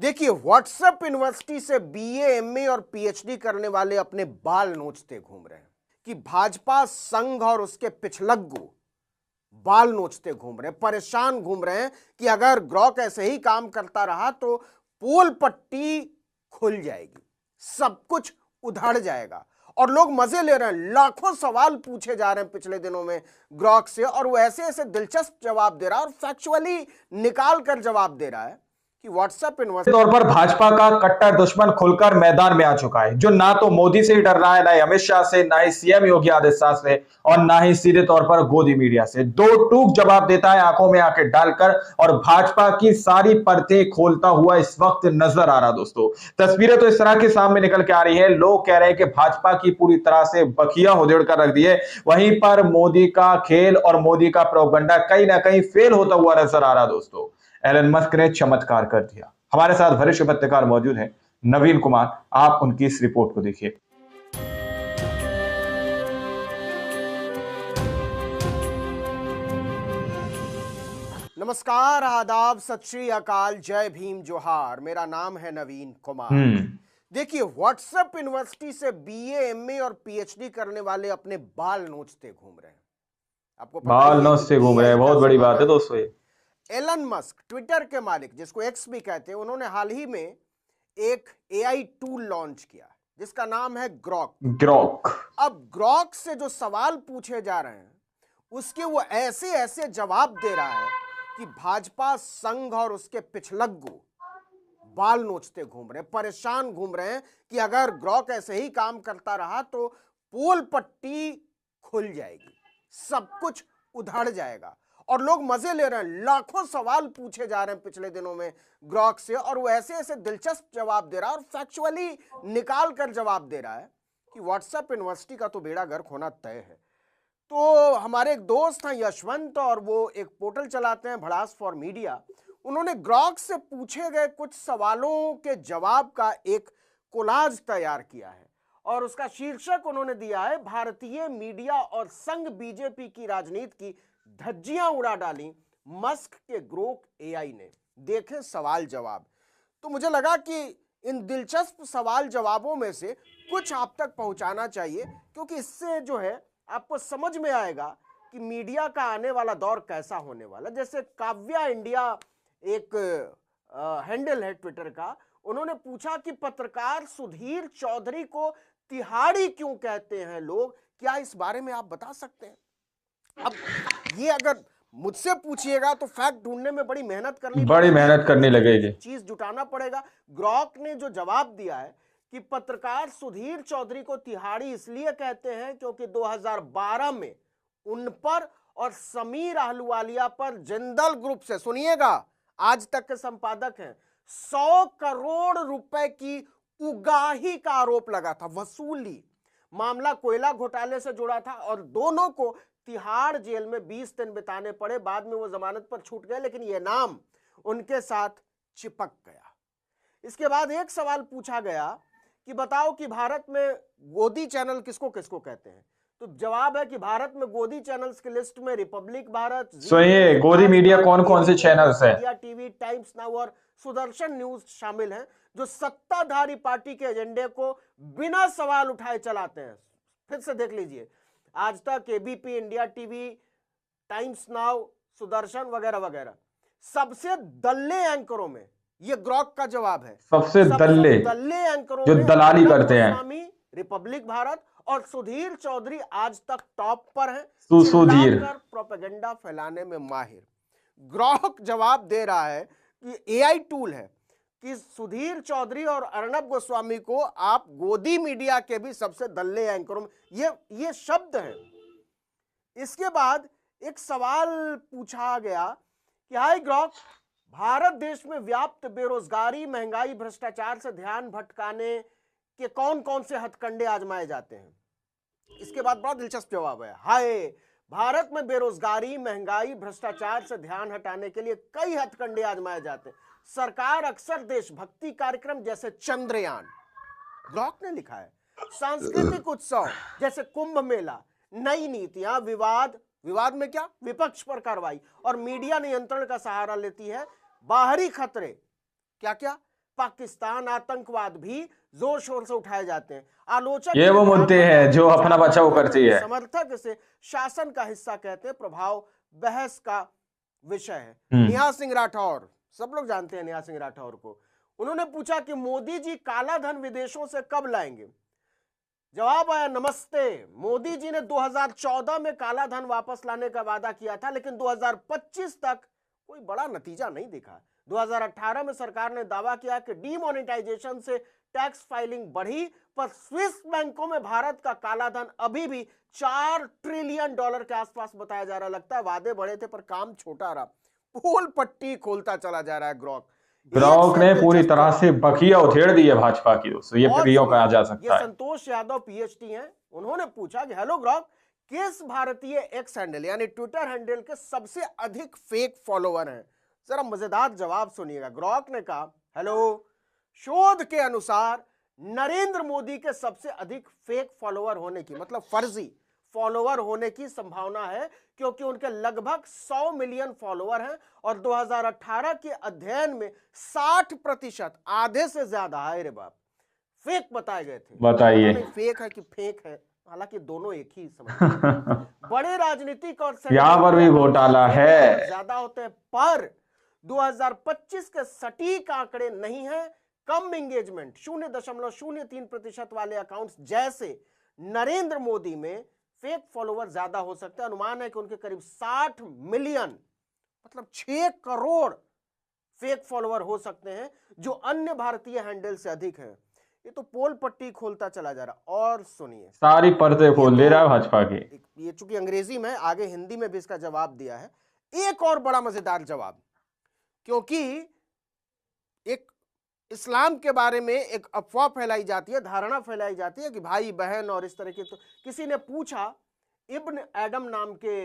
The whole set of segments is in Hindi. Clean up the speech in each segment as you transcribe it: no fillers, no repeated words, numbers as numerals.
देखिए, व्हाट्सएप यूनिवर्सिटी से बीए, एमए और पीएचडी करने वाले अपने बाल नोचते घूम रहे हैं कि भाजपा संघ और उसके पिछलग्गू बाल नोचते घूम रहे हैं, परेशान घूम रहे हैं कि अगर ग्रॉक ऐसे ही काम करता रहा तो पोल पट्टी खुल जाएगी, सब कुछ उधड़ जाएगा। और लोग मजे ले रहे हैं, लाखों सवाल पूछे जा रहे हैं पिछले दिनों में ग्रॉक से, और वो ऐसे ऐसे दिलचस्प जवाब दे रहा है और फैक्चुअली निकाल कर जवाब दे रहा है कि व्हाट्सएप यूनिवर्सिटी तौर पर भाजपा का कट्टर दुश्मन खुलकर मैदान में आ चुका है, जो ना तो मोदी से ही डर रहा है, ना ही अमित शाह से, ना ही सीएम योगी आदित्यनाथ से, और ना ही सीधे तौर पर गोदी मीडिया से। दो टूक जवाब देता है आंखों में आंखें डालकर, और भाजपा की सारी परतें खोलता हुआ इस वक्त नजर आ रहा। दोस्तों, तस्वीरें तो इस तरह के सामने निकल के आ रही है। लोग कह रहे हैं कि भाजपा की पूरी तरह से बखिया उधेड़ कर रख दी है। वहीं पर मोदी का खेल और मोदी का प्रोपेगेंडा कहीं ना कहीं फेल होता हुआ नजर आ रहा। दोस्तों, एलन मस्क ने चमत्कार कर दिया। हमारे साथ वरिष्ठ पत्रकार मौजूद हैं, नवीन कुमार। आप उनकी इस रिपोर्ट को देखिए। नमस्कार, आदाब, सत श्री अकाल, जय भीम, जोहार। मेरा नाम है नवीन कुमार। देखिए, व्हाट्सएप यूनिवर्सिटी से बीए, एमए और पीएचडी करने वाले अपने बाल नोचते घूम रहे हैं। आपको पता बाल नोचते घूम रहे हैं, बहुत बड़ी बात है दोस्तों। ये एलन मस्क, ट्विटर के मालिक, जिसको एक्स भी कहते हैं, उन्होंने हाल ही में एक एआई टूल लॉन्च किया जिसका नाम है ग्रॉक। अब ग्रॉक से जो सवाल पूछे जा रहे हैं उसके वो ऐसे ऐसे जवाब दे रहा है कि भाजपा संघ और उसके पिछलग्गू बाल नोचते घूम रहे हैं, परेशान घूम रहे हैं कि अगर ग्रॉक ऐसे ही काम करता रहा तो पोल पट्टी खुल जाएगी, सब कुछ उधड़ जाएगा। और लोग मजे ले रहे हैं, लाखों सवाल पूछे जा रहे हैं पिछले दिनों में ग्रॉक से, और वो ऐसे ऐसे दिलचस्प जवाब दे रहा है और फैक्चुअली निकाल कर जवाब दे रहा है कि व्हाट्सएप यूनिवर्सिटी का तो बेड़ा गर्क होना तय है। तो हमारे एक दोस्त हैं यशवंत, और वो एक पोर्टल चलाते हैं, भड़ास फॉर मीडिया। उन्होंने ग्रॉक से पूछे गए कुछ सवालों के जवाब का एक कोलाज तैयार किया है और उसका शीर्षक उन्होंने दिया है, भारतीय मीडिया और संघ बीजेपी की राजनीति की धज्जियां उड़ा डाली मस्क के ग्रोक एआई ने। देखें सवाल जवाब। तो मुझे लगा कि इन दिलचस्प सवाल जवाबों में से कुछ आप तक पहुंचाना चाहिए, क्योंकि इससे जो है आपको समझ में आएगा कि मीडिया का आने वाला दौर कैसा होने वाला। जैसे काव्या इंडिया एक हैंडल है ट्विटर का, उन्होंने पूछा कि पत्रकार सुधीर चौधरी को तिहाड़ी क्यों कहते हैं लोग, क्या इस बारे में आप बता सकते हैं? अब ये अगर मुझसे पूछिएगा तो फैक्ट ढूंढने में बड़ी मेहनत करनी लगेगी, चीज जुटाना पड़ेगा। ग्रॉक ने जो जवाब दिया है कि पत्रकार सुधीर चौधरी को तिहाड़ी इसलिए कहते हैं क्योंकि 2012 में उन पर और समीर अहलुवालिया पर जिंदल ग्रुप से, सुनिएगा, आज तक के संपादक हैं, 100 करोड़ रुपए की उगाही का आरोप लगा था, वसूली। मामला कोयला घोटाले से जुड़ा था और दोनों को तिहाड़ जेल में 20 दिन बिताने पड़े। बाद में वो जमानत पर छूट गए, लेकिन ये नाम उनके साथ चिपक गया। इसके बाद एक सवाल पूछा गया कि बताओ कि भारत में गोदी चैनल किसको किसको कहते हैं। तो जवाब है कि भारत में गोदी चैनल्स की लिस्ट में रिपब्लिक भारत, ये गोदी मीडिया कौन कौन से चैनल्स हैं? इंडिया टीवी, टाइम्स नाउ और सुदर्शन न्यूज शामिल हैं, जो सत्ताधारी पार्टी के एजेंडे को बिना सवाल उठाए चलाते हैं। फिर से देख लीजिए, आज तक, ABP, India TV, times now, Sudarshan वगैरह वगैरह, सबसे दल्ले एंकरों में ये ग्रॉक का जवाब है। सबसे दल्ले एंकरों जो में दलाली करते हैं, रिपब्लिक भारत और सुधीर चौधरी आज तक टॉप पर हैं, सुधीर प्रोपेगेंडा फैलाने में माहिर। ग्रॉक जवाब दे रहा है कि एआई टूल है कि सुधीर चौधरी और अर्नब गोस्वामी को आप गोदी मीडिया के भी सबसे दल्ले एंकरों में, ये शब्द हैं। इसके बाद एक सवाल पूछा गया कि हाय ग्रॉक, भारत देश में व्याप्त बेरोजगारी, महंगाई, भ्रष्टाचार से ध्यान भटकाने के कौन कौन से हथकंडे आजमाए जाते हैं। इसके बाद बड़ा दिलचस्प जवाब है, हाय, भारत में बेरोजगारी, महंगाई, भ्रष्टाचार से ध्यान हटाने के लिए कई हथकंडे आजमाए जाते हैं। सरकार अक्सर देशभक्ति कार्यक्रम जैसे चंद्रयान, ग्रॉक ने लिखा है, सांस्कृतिक उत्सव जैसे कुंभ मेला, नई नीतियां, विवाद में क्या, विपक्ष पर कार्रवाई और मीडिया नियंत्रण का सहारा लेती है। बाहरी खतरे क्या क्या, पाकिस्तान, आतंकवाद भी जोर शोर से उठाए जाते हैं। आलोचक ये वो मुद्दे हैं जो अपना बचाव करती है। समर्थक इसे शासन का हिस्सा कहते हैं। प्रभाव बहस का विषय है। नेहा सिंह राठौर, सब लोग जानते हैं नेहा सिंह राठौर को। उन्होंने पूछा कि मोदी जी काला धन विदेशों से कब लाएंगे। जवाब आया नमस्ते। मोदी जी ने 2014 में काला धन वापस लाने का वादा किया था, लेकिन 2025 तक कोई बड़ा नतीजा नहीं दिखा। 2018 में सरकार ने दावा किया कि डीमोनेटाइजेशन से टैक्स फाइलिंग बढ़ी, पर स्विस बैंकों में भारत का काला धन अभी भी $4 ट्रिलियन के आसपास बताया जा रहा। लगता है वादे बड़े थे पर काम छोटा रहा। पोल पट्टी खोलता चला जा रहा है ग्रोक ने पूरी तरह से बखिया उधेड़ दी है भाजपा की। दोस्तों ये फिर कहा जा सकता है। संतोष यादव पीएचडी हैं, उन्होंने पूछा कि हेलो ग्रोक, किस भारतीय एक्स हैंडल यानी ट्विटर हैंडल के सबसे अधिक फेक फॉलोवर हैं? जरा मजेदार जवाब सुनिएगा। ग्रोक ने कहा हेलो, शोध के अनुसार नरेंद्र मोदी के सबसे अधिक फेक फॉलोवर होने की, मतलब फर्जी फॉलोवर होने की संभावना है, क्योंकि उनके लगभग 100 मिलियन फॉलोवर हैं और 2018 के अध्ययन में 60%, आधे से ज्यादा, हाय रे बाप, फेक बताए गए थे। बताइए फेक है कि फेक है, हालांकि दोनों एक ही समझ। बड़े राजनीतिक और यहां पर भी घोटाला है, ज्यादा होते हैं, पर 2025 के सटीक आंकड़े नहीं है। कम एंगेजमेंट 0.03% वाले अकाउंट्स जैसे नरेंद्र मोदी में फेक फॉलोवर ज्यादा हो सकते हैं। अनुमान है कि उनके करीब 60 मिलियन, मतलब 6 करोड़ फेक फॉलोवर हो सकते हैं, जो अन्य भारतीय हैंडल से अधिक हैं। ये तो पोल पट्टी खोलता चला जा रहा। और सुनिए, सारी पर्दे खोल ले रहा है भाजपा की। ये चूंकि अंग्रेजी में, आगे हिंदी में भी इसका जवाब दिया है। एक और बड़ा मजेदार जवाब, क्योंकि एक इस्लाम के बारे में एक अफवाह फैलाई जाती है, धारणा फैलाई जाती है कि भाई बहन और इस तरह के। तो किसी ने पूछा इब्न एडम नाम के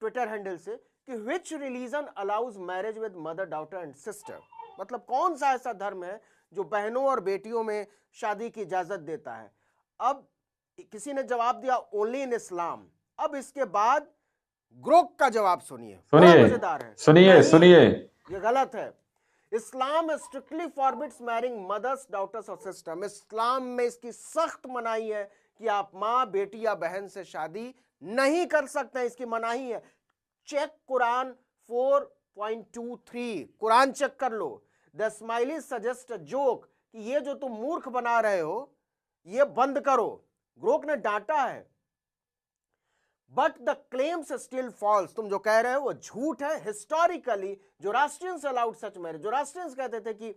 ट्विटर हैंडल से कि विच religion allows marriage with mother, daughter and sister, मतलब कौन सा ऐसा धर्म है जो बहनों और बेटियों में शादी की इजाजत देता है। अब किसी ने जवाब दिया ओनली इन इस्लाम। अब इसके बाद ग्रोक का जवाब सुनिए, मजेदार है। सुनिए, ये गलत है। Islam strictly forbids marrying mothers, daughters और सिस्टर। इस्लाम में इसकी सख्त मनाही है कि आप माँ, बेटी या बहन से शादी नहीं कर सकते हैं, इसकी मनाही है। चेक कुरान 4.23, कुरान चेक कर लो। द स्माइली सजेस्ट जोक, कि ये जो तुम मूर्ख बना रहे हो ये बंद करो। ग्रोक ने डांटा है। But the claims still false, तुम जो कह रहे हो वो झूठ है। Historically Zoroastrians allowed such marriage, Zoroastrians कहते थे कि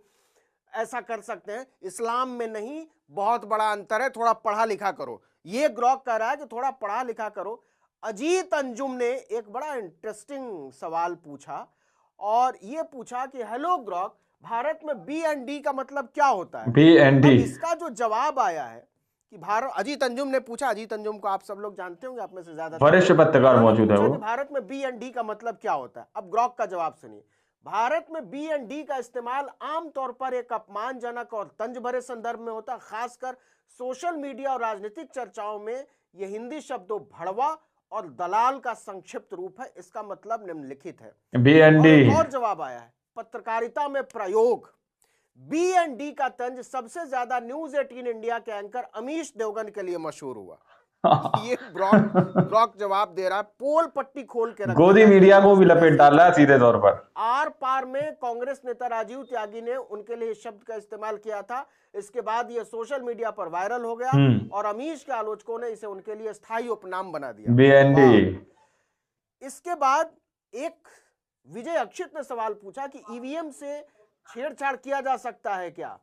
ऐसा कर सकते हैं, इस्लाम में नहीं। बहुत बड़ा अंतर है, थोड़ा पढ़ा लिखा करो। ये ग्रोक कह रहा है कि थोड़ा पढ़ा लिखा करो। अजीत अंजुम ने एक बड़ा इंटरेस्टिंग सवाल पूछा, और ये पूछा कि हेलो ग्रोक, भारत में B&D का मतलब क्या होता है? B&D, इसका जो जवाब आया है कि भारत, अजीत अंजुम ने पूछा, अजीत अंजुम को आप सब लोग जानते होंगे, आप में से ज्यादा वरिष्ठ पत्रकार मौजूद है वो। भारत में B&D का मतलब क्या होता है? अब ग्रोक का जवाब सुनिए। भारत में B&D का इस्तेमाल आमतौर पर एक अपमानजनक और तंज भरे संदर्भ में होता है, खासकर सोशल मीडिया और राजनीतिक चर्चाओं में। यह हिंदी शब्दों भड़वा और दलाल का संक्षिप्त रूप है। इसका मतलब निम्नलिखित है। B&D। और जवाब आया है पत्रकारिता में प्रयोग। B&D का तंज सबसे ज्यादा न्यूज 18 इंडिया के एंकर अमीश देवगन के लिए मशहूर हुआ। ये ग्रोक जवाब दे रहा है, पोल पट्टी खोल के रखा। गोदी मीडिया को भी लपेट डाला है सीधे तौर पर। आर पार में कांग्रेस नेता राजीव त्यागी ने उनके लिए शब्द का इस्तेमाल किया था। इसके बाद ये सोशल मीडिया पर वायरल हो गया और अमीश के आलोचकों ने इसे उनके लिए स्थायी उपनाम बना दिया, B&D। इसके बाद एक विजय अक्षित ने सवाल पूछा कि ईवीएम से छेड़छाड़ किया जा सकता है क्या?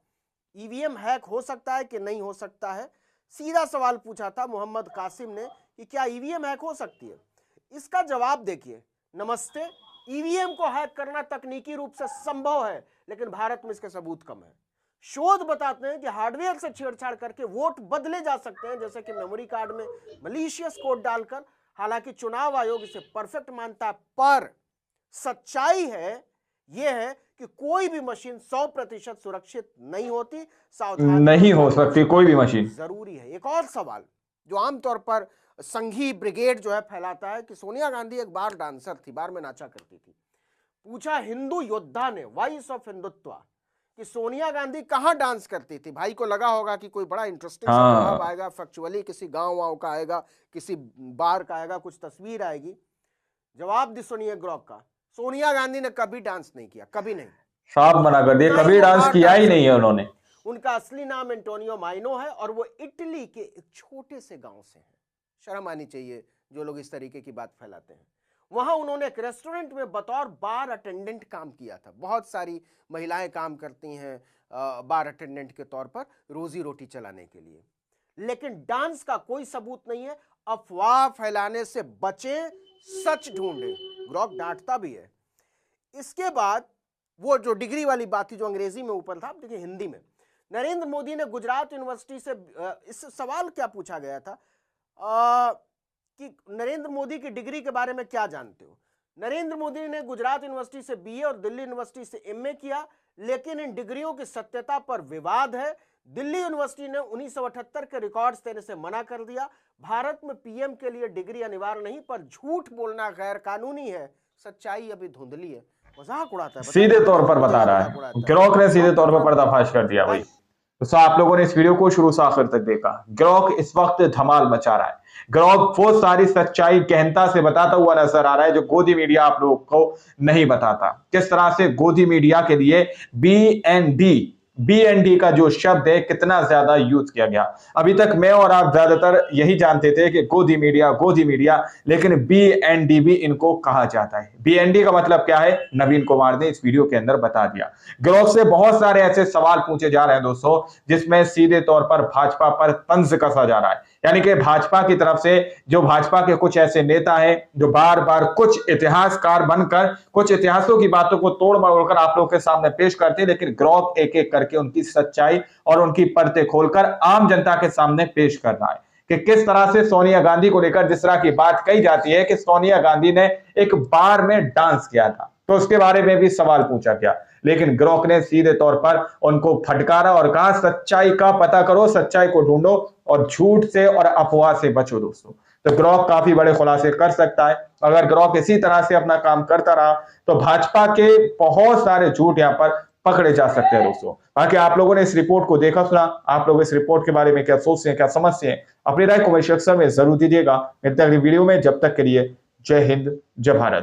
ईवीएम हैक हो सकता है कि नहीं हो सकता है? सीधा सवाल पूछा था मोहम्मद कासिम ने कि क्या ईवीएम हैक हो सकती है? इसका जवाब देखिए। नमस्ते, ईवीएम को हैक करना तकनीकी रूप से संभव है, लेकिन भारत में इसके सबूत कम है। शोध बताते हैं कि हार्डवेयर से छेड़छाड़ करके वोट बदले जा सकते हैं, जैसे कि मेमोरी कार्ड में मलीशियस कोड डालकर। हालांकि चुनाव आयोग इसे परफेक्ट मानता है, पर सच्चाई है यह है कि कोई भी मशीन 100% सुरक्षित नहीं होती। सावधान नहीं हो सकती कोई भी मशीन, जरूरी है। एक और सवाल जो आमतौर पर संघी ब्रिगेड जो है फैलाता है कि सोनिया गांधी एक बार डांसर थी, बार में नाचा करती थी। पूछा हिंदू योद्धा ने, वॉइस ऑफ हिंदुत्व, कि सोनिया गांधी कहां डांस करती थी। भाई को लगा होगा कि कोई बड़ा इंटरेस्टिंग सा जवाब आएगा, फैक्चुअली किसी गांव वाँव का आएगा, किसी बार का आएगा, कुछ तस्वीर आएगी। जवाब दी सुनिए ग्रॉक का, सोनिया गांधी ने कभी डांस नहीं किया, कभी नहीं, साफ मना कर दिया, कभी डांस किया ही नहीं है उन्होंने। उनका असली नाम एंटोनियो माइनो है और वो इटली के एक छोटे से गांव से हैं। शर्म आनी चाहिए जो लोग इस तरीके की बात फैलाते हैं। वहां उन्होंने एक रेस्टोरेंट में बतौर बार अटेंडेंट काम किया था। बहुत सारी महिलाएं काम करती हैं बार अटेंडेंट के तौर पर रोजी रोटी चलाने के लिए, लेकिन डांस का कोई सबूत नहीं है। अफवाह फैलाने से बचें, सच ढूंढें। ग्रॉक डांटता भी है। इसके बाद वो जो डिग्री वाली बात थी जो अंग्रेजी में ऊपर था, देखिए हिंदी में। नरेंद्र मोदी ने गुजरात यूनिवर्सिटी से इस सवाल क्या पूछा गया था कि नरेंद्र मोदी की डिग्री के बारे में क्या जानते हो। नरेंद्र मोदी ने गुजरात यूनिवर्सिटी से बीए और दिल्ली यूनिवर्सिटी से एमए किया, लेकिन इन डिग्रियों की सत्यता पर विवाद है। दिल्ली यूनिवर्सिटी ने 1978 के रिकॉर्ड्स देने से मना कर दिया। भारत में पीएम के लिए डिग्री अनिवार्य नहीं, पर झूठ बोलना गैर कानूनी है। सच्चाई अभी धुंधली है। मजाक उड़ाता है, सीधे तौर पर बता रहा है। ग्रॉक ने सीधे तौर पर पर्दाफाश कर दिया भाई। तो आप लोगों ने इस वीडियो को शुरू से आखिर तक देखा। ग्रॉक इस वक्त धमाल मचा रहा है। ग्रॉक वो सारी सच्चाई गहनता से बताता हुआ नजर आ रहा है जो गोदी मीडिया आप लोगों को नहीं बताता। किस तरह से गोदी मीडिया के लिए बीएनडी का जो शब्द है कितना ज्यादा यूज किया गया। अभी तक मैं और आप ज्यादातर यही जानते थे कि गोदी मीडिया, लेकिन बीएनडी भी इनको कहा जाता है। बीएनडी का मतलब क्या है, नवीन कुमार ने इस वीडियो के अंदर बता दिया। ग्रॉक से बहुत सारे ऐसे सवाल पूछे जा रहे हैं दोस्तों, जिसमें सीधे तौर पर भाजपा पर तंज कसा जा रहा है। यानी कि भाजपा की तरफ से जो भाजपा के कुछ ऐसे नेता हैं जो बार बार कुछ इतिहासकार बनकर कुछ इतिहासों की बातों को तोड़ मरोड़ कर आप लोगों के सामने पेश करते हैं, लेकिन ग्रॉक एक एक करके उनकी सच्चाई और उनकी परतें खोलकर आम जनता के सामने पेश कर रहा है कि किस तरह से सोनिया गांधी को लेकर जिस तरह की बात कही जाती है कि सोनिया गांधी ने एक बार में डांस किया था, तो उसके बारे में भी सवाल पूछा गया। लेकिन ग्रॉक ने सीधे तौर पर उनको फटकारा और कहा सच्चाई का पता करो, सच्चाई को ढूंढो और झूठ से और अफवाह से बचो दोस्तों। तो ग्रॉक काफी बड़े खुलासे कर सकता है। अगर ग्रॉक इसी तरह से अपना काम करता रहा तो भाजपा के बहुत सारे झूठ यहाँ पर पकड़े जा सकते हैं दोस्तों। बाकी आप लोगों ने इस रिपोर्ट को देखा सुना, आप लोग इस रिपोर्ट के बारे में क्या सोचते हैं, क्या समझते हैं, अपनी राय कमेंट सेक्शन में जरूर दीजिएगा। मिलते हैं अगली वीडियो में, जब तक के लिए जय हिंद, जय भारत।